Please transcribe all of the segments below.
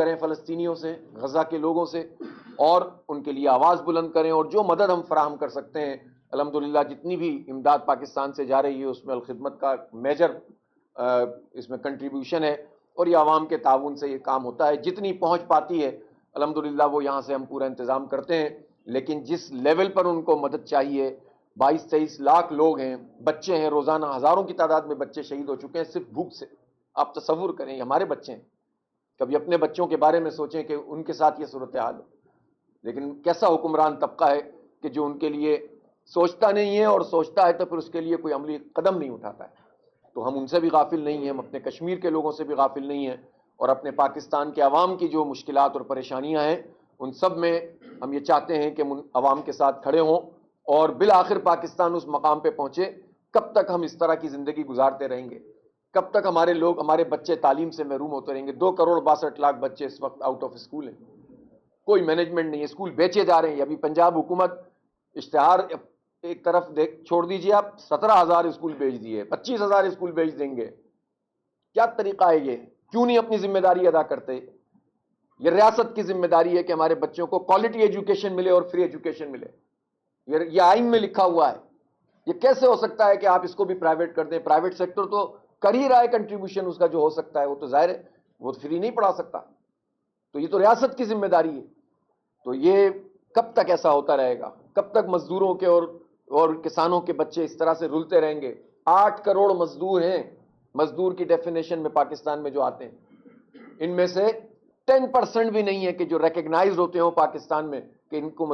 کریں فلسطینیوں سے، غزہ کے لوگوں سے، اور ان کے لیے آواز بلند کریں، اور جو مدد ہم فراہم کر سکتے ہیں الحمدللہ جتنی بھی امداد پاکستان سے جا رہی ہے اس میں الخدمت کا میجر اس میں کنٹریبیوشن ہے، اور یہ عوام کے تعاون سے یہ کام ہوتا ہے، جتنی پہنچ پاتی ہے الحمدللہ وہ یہاں سے ہم پورا انتظام کرتے ہیں۔ لیکن جس لیول پر ان کو مدد چاہیے، 22-23 لاکھ لوگ ہیں، بچے ہیں، روزانہ ہزاروں کی تعداد میں بچے شہید ہو چکے ہیں صرف بھوک سے۔ آپ تصور کریں، یہ ہمارے بچے ہیں، کبھی اپنے بچوں کے بارے میں سوچیں کہ ان کے ساتھ یہ صورتحال ہو۔ لیکن کیسا حکمران طبقہ ہے کہ جو ان کے لیے سوچتا نہیں ہے، اور سوچتا ہے تو پھر اس کے لیے کوئی عملی قدم نہیں اٹھاتا ہے۔ تو ہم ان سے بھی غافل نہیں ہیں، ہم اپنے کشمیر کے لوگوں سے بھی غافل نہیں ہیں، اور اپنے پاکستان کے عوام کی جو مشکلات اور پریشانیاں ہیں ان سب میں ہم یہ چاہتے ہیں کہ عوام کے ساتھ کھڑے ہوں، اور بالآخر پاکستان اس مقام پہ پہنچے۔ کب تک ہم اس طرح کی زندگی گزارتے رہیں گے؟ کب تک ہمارے بچے تعلیم سے محروم ہوتے رہیں گے؟ 2,62,00,000 بچے اس وقت آؤٹ آف اسکول ہیں، کوئی مینجمنٹ نہیں ہے، اسکول بیچے جا رہے ہیں۔ ابھی پنجاب حکومت اشتہار ایک طرف چھوڑ دیجیے، آپ 17,000 اسکول بیچ دیے، 25,000 اسکول بیچ دیں گے۔ کیا طریقہ ہے یہ؟ کیوں نہیں اپنی ذمہ داری ادا کرتے؟ یہ ریاست کی ذمہ داری ہے کہ ہمارے بچوں کو کوالٹی ایجوکیشن ملے اور فری ایجوکیشن ملے۔ یہ آئین میں لکھا ہوا ہے۔ یہ کیسے ہو سکتا ہے کہ آپ اس کو بھی پرائیویٹ کر دیں؟ پرائیویٹ سیکٹر تو کر ہی رہا ہے کنٹریبیوشن اس کا جو ہو سکتا ہے، وہ تو ظاہر ہے وہ فری نہیں پڑھا سکتا، تو یہ تو ریاست کی ذمہ داری ہے۔ تو یہ کب تک ایسا ہوتا رہے گا؟ کب تک مزدوروں کے اور کسانوں کے بچے اس طرح سے رلتے رہیں گے؟ 8 کروڑ مزدور ہیں، مزدور کی ڈیفینیشن میں پاکستان میں جو آتے ہیں، ان میں سے 10% بھی نہیں ہے کہ جو ریکگنائز ہوتے ہوں پاکستان میں کہ ان کو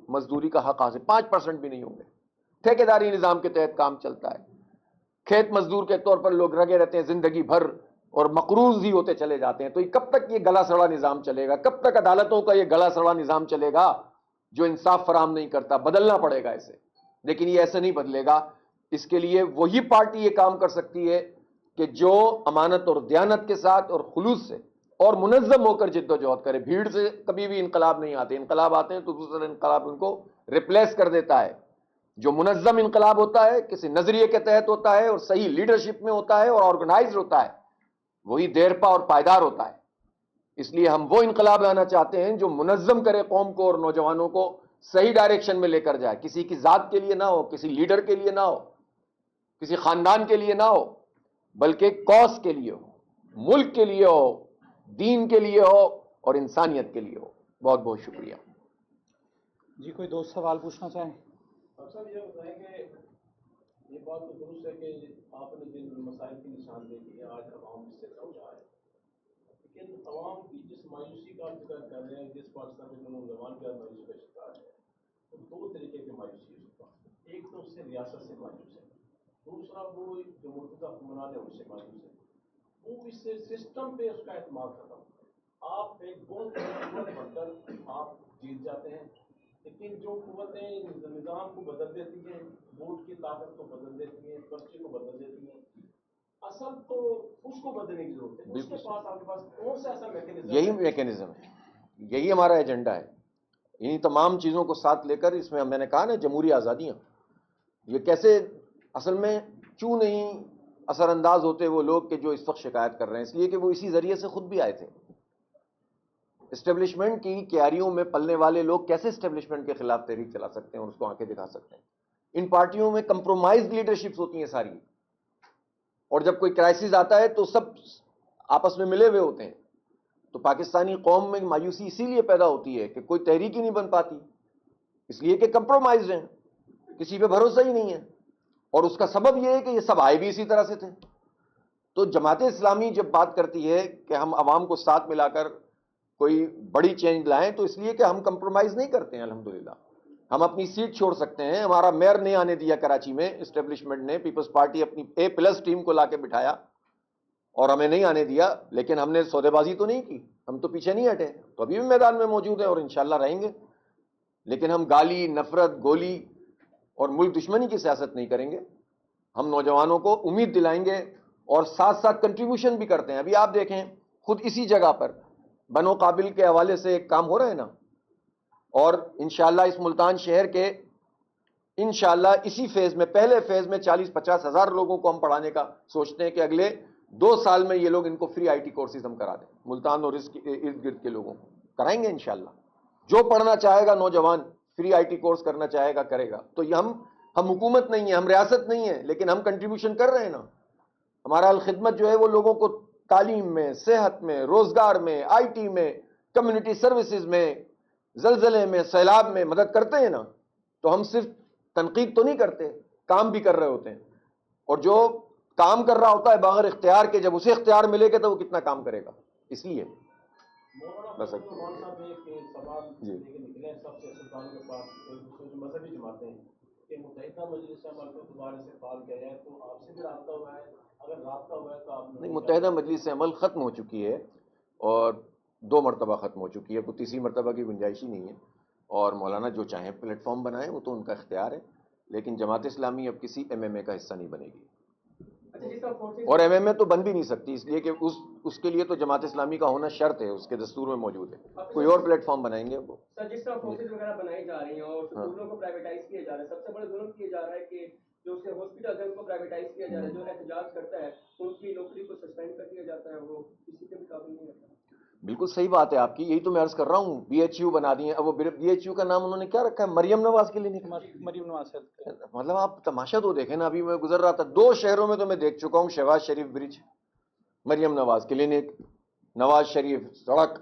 مزدوری کا حق حاصل، 5% بھی نہیں ہوں گے۔ ٹھیکیداری نظام کے تحت کام چلتا ہے، کھیت مزدور کے طور پر لوگ لگے رہتے ہیں زندگی بھر اور مقروض ہی ہوتے چلے جاتے ہیں۔ تو یہ کب تک یہ گلا سڑا نظام چلے گا؟ کب تک عدالتوں کا یہ گلا سڑا نظام چلے گا جو انصاف فراہم نہیں کرتا؟ بدلنا پڑے گا اسے، لیکن یہ ایسے نہیں بدلے گا۔ اس کے لیے وہی پارٹی یہ کام کر سکتی ہے کہ جو امانت اور دیانت کے ساتھ اور خلوص سے اور منظم ہو کر جد و جہد کرے۔ بھیڑ سے کبھی بھی انقلاب نہیں آتے، انقلاب آتے ہیں تو دوسرا انقلاب ان کو ریپلیس کر دیتا ہے۔ جو منظم انقلاب ہوتا ہے کسی نظریے کے تحت ہوتا ہے اور صحیح لیڈرشپ میں ہوتا ہے اور آرگنائزڈ ہوتا ہے، وہی دیرپا اور پائیدار ہوتا ہے۔ اس لیے ہم وہ انقلاب لانا چاہتے ہیں جو منظم کرے قوم کو اور نوجوانوں کو صحیح ڈائریکشن میں لے کر جائے، کسی کی ذات کے لیے نہ ہو، کسی لیڈر کے لیے نہ ہو، کسی خاندان کے لیے نہ ہو، بلکہ کاز کے لیے ہو، ملک کے لیے ہو، دین کے لیے ہو اور انسانیت کے لیے ہو۔ بہت بہت شکریہ۔ جی کوئی دوست سوال پوچھنا چاہیں؟ صاحب یہ بتائیں کہ یہ بات تو درست ہے کہ آپ نے جن مسائل کی نشاندہی کی ہے آج عوام اس سے سمجھ رہا ہے، لیکن عوام کی جس مایوسی کا ذکر کر رہے ہیں، جس پاکستان کے نوجوان کا مایوسی کا شکار ہے، تو 2 طریقے کی مایوسی ہے اس کا۔ ایک تو اس سے ریاست سے مایوس ہے، دوسرا وہ جو مرتضی حکمران ہے ان سے مایوس ہے۔ وہ اس سے سسٹم پہ اس کا اعتماد ختم۔ آپ ایک بہت بڑی قوت بن کر آپ جیت جاتے ہیں، لیکن جو قوتیں نظام کو بدل دیتی ہیں، ووٹ کی طاقت کو بدل دیتی ہیں، پرچے کو بدل دیتی ہیں، اصل تو اس کو بدلنے کی ضرورت ہے۔ اس کے پاس آپ کے پاس کون سا ایسا میکینزم؟ یہی میکینزم ہے، یہی ہمارا ایجنڈا ہے۔ انہی تمام چیزوں کو ساتھ لے کر اس میں نے کہا نا جمہوری آزادیاں، یہ کیسے اصل میں کیوں نہیں اثر انداز ہوتے وہ لوگ کہ جو اس وقت شکایت کر رہے ہیں؟ اس لیے کہ وہ اسی ذریعے سے خود بھی آئے تھے۔ اسٹیبلشمنٹ کی کیاریوں میں پلنے والے لوگ کیسے اسٹیبلشمنٹ کے خلاف تحریک چلا سکتے ہیں اور اس کو آنکھیں دکھا سکتے ہیں؟ ان پارٹیوں میں کمپرومائز لیڈرشپس ہوتی ہیں ساری، اور جب کوئی کرائسس آتا ہے تو سب آپس میں ملے ہوئے ہوتے ہیں۔ تو پاکستانی قوم میں مایوسی اسی لیے پیدا ہوتی ہے کہ کوئی تحریک ہی نہیں بن پاتی، اس لیے کہ کمپرومائزڈ ہیں، کسی پہ بھروسہ ہی نہیں ہے۔ اور اس کا سبب یہ ہے کہ یہ سب آئے بھی اسی طرح سے تھے۔ تو جماعت اسلامی جب بات کرتی ہے کہ ہم عوام کو ساتھ ملا کر کوئی بڑی چینج لائیں، تو اس لیے کہ ہم کمپرومائز نہیں کرتے ہیں۔ الحمدللہ ہم اپنی سیٹ چھوڑ سکتے ہیں، ہمارا میئر نہیں آنے دیا کراچی میں، اسٹیبلشمنٹ نے، پیپلز پارٹی اپنی A+ ٹیم کو لا کے بٹھایا اور ہمیں نہیں آنے دیا، لیکن ہم نے سودے بازی تو نہیں کی، ہم تو پیچھے نہیں ہٹے، تو ابھی بھی میدان میں موجود ہیں اور انشاءاللہ رہیں گے۔ لیکن ہم گالی، نفرت، گولی اور ملک دشمنی کی سیاست نہیں کریں گے۔ ہم نوجوانوں کو امید دلائیں گے اور ساتھ ساتھ کنٹریبیوشن بھی کرتے ہیں۔ ابھی آپ دیکھیں خود اسی جگہ پر بنو قابل کے حوالے سے ایک کام ہو رہا ہے نا، اور انشاءاللہ اس ملتان شہر کے انشاءاللہ اسی فیز میں، پہلے فیز میں 40-50 ہزار لوگوں کو ہم پڑھانے کا سوچتے ہیں کہ اگلے 2 سال میں یہ لوگ ان کو فری آئی ٹی کورسز ہم کرا دیں ملتان اور اس کے ارد گرد کے لوگوں کو کرائیں گے انشاءاللہ. جو پڑھنا چاہے گا نوجوان فری آئی ٹی کورس کرنا چاہے گا کرے گا. تو یہ ہم حکومت نہیں ہے, ہم ریاست نہیں ہے, لیکن ہم کنٹریبیوشن کر رہے ہیں نا. ہمارا الخدمت جو ہے وہ لوگوں کو تعلیم میں, صحت میں, روزگار میں, آئی ٹی میں, کمیونٹی سروسز میں, زلزلے میں, سیلاب میں مدد کرتے ہیں نا. تو ہم صرف تنقید تو نہیں کرتے, کام بھی کر رہے ہوتے ہیں. اور جو کام کر رہا ہوتا ہے بغیر اختیار کے, جب اسے اختیار ملے گا تو وہ کتنا کام کرے گا. اس لیے بس مولانا صاحب ایک سوال جی لے کے نکلے ہیں سب سے سلطان کے پاس, ایک دوسرے جو مذہبی جماعتیں ہیں کہ متحدہ مجلس عمل کو دوبارہ سے فعال کیا جائے, تو آپ سے بھی رابطہ ہوا ہے؟ اگر رابطہ ہوا ہے تو آپ نے نہیں, متحدہ مجلس عمل ختم ہو چکی ہے اور 2 مرتبہ ختم ہو چکی ہے, تو تیسری مرتبہ کی گنجائش ہی نہیں ہے. اور مولانا جو چاہیں پلیٹ فارم بنائیں, وہ تو ان کا اختیار ہے, لیکن جماعت اسلامی اب کسی ایم ایم اے کا حصہ نہیں بنے گی. اور ایم ایم اے تو بن بھی نہیں سکتی, اس لیے کہ اس کے لیے تو جماعت اسلامی کا ہونا شرط ہے, اس کے دستور میں موجود ہے. کوئی اور پلیٹ فارم بنائیں گے وہ. سر, جس طرح فورسز وغیرہ بنائی جا رہی ہیں اور سکولوں کو پرائیویٹائز کیا جا رہا ہے, سب سے بڑا ظلم کیا جا رہا ہے کہ جو اس کے ہاسپٹل ہیں ان کو پرائیویٹائز کیا جا رہا ہے. جو احتجاج کرتا ہے ان کی نوکری کو سسپینڈ کر دیا جاتا ہے, وہ کسی کے بھی قابل نہیں رہتا. بالکل صحیح بات ہے آپ کی, یہی تو میں عرض کر رہا ہوں. بی ایچ یو بنا دیے. اب وہ بی ایچ یو کا نام انہوں نے کیا رکھا ہے, مریم نواز کے لیے. مریم نواز صاحب. مطلب آپ تماشا تو دیکھیں نا, ابھی میں گزر رہا تھا 2 شہروں میں تو میں دیکھ چکا ہوں, شہباز شریف برج, مریم نواز کلینک, نواز شریف سڑک.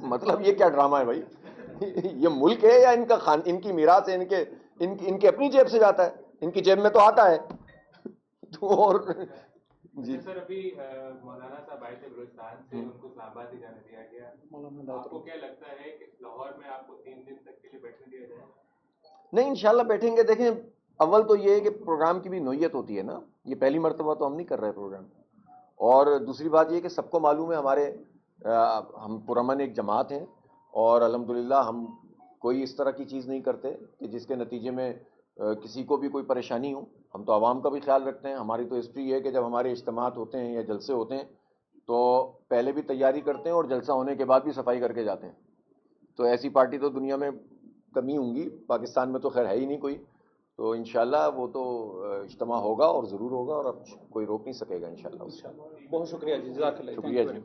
مطلب یہ کیا ڈرامہ ہے بھائی؟ یہ ملک ہے یا ان کا ان کی میراث ہے, ان کے اپنی جیب سے جاتا ہے, ان کی جیب میں تو آتا ہے. تو اور جی سر, ابھی مولانا صاحب آئے تھے بلوچستان سے, ان کو اسلام آباد ہی جانے دیا گیا. آپ کو کیا لگتا ہے کہ لاہور میں آپ کو 3 دن تک کے لیے بیٹھنے دیا جائے؟ نہیں, انشاءاللہ بیٹھیں گے. دیکھیں, اول تو یہ ہے کہ پروگرام کی بھی نوعیت ہوتی ہے نا, یہ پہلی مرتبہ تو ہم نہیں کر رہے پروگرام. اور دوسری بات یہ کہ سب کو معلوم ہے ہم پرامن ایک جماعت ہیں, اور الحمدللہ ہم کوئی اس طرح کی چیز نہیں کرتے کہ جس کے نتیجے میں کسی کو بھی کوئی پریشانی ہو. ہم تو عوام کا بھی خیال رکھتے ہیں. ہماری تو ہسٹری یہ ہے کہ جب ہمارے اجتماعات ہوتے ہیں یا جلسے ہوتے ہیں تو پہلے بھی تیاری کرتے ہیں اور جلسہ ہونے کے بعد بھی صفائی کر کے جاتے ہیں. تو ایسی پارٹی تو دنیا میں کمی ہوں گی, پاکستان میں تو خیر ہے ہی نہیں کوئی. تو انشاءاللہ وہ تو اجتماع ہوگا اور ضرور ہوگا, اور اب کوئی روک نہیں سکے گا انشاءاللہ. بہت شکریہ جی, جزاک اللہ. شکریہ جی.